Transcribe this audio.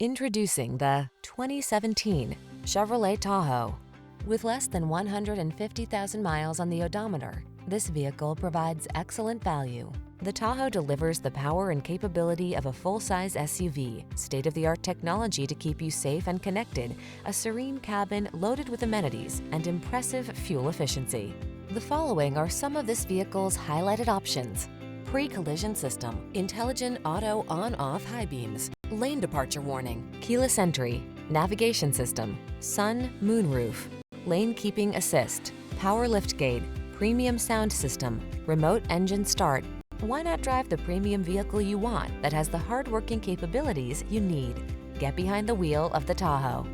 Introducing the 2017 Chevrolet Tahoe. With less than 150,000 miles on the odometer, this vehicle provides excellent value. The Tahoe delivers the power and capability of a full-size SUV, state-of-the-art technology to keep you safe and connected, a serene cabin loaded with amenities, and impressive fuel efficiency. The following are some of this vehicle's highlighted options: pre-collision system, intelligent auto on-off high beams, lane departure warning, keyless entry, navigation system, sun moonroof, lane keeping assist, power liftgate, premium sound system, remote engine start. Why not drive the premium vehicle you want that has the hard-working capabilities you need? Get behind the wheel of the Tahoe.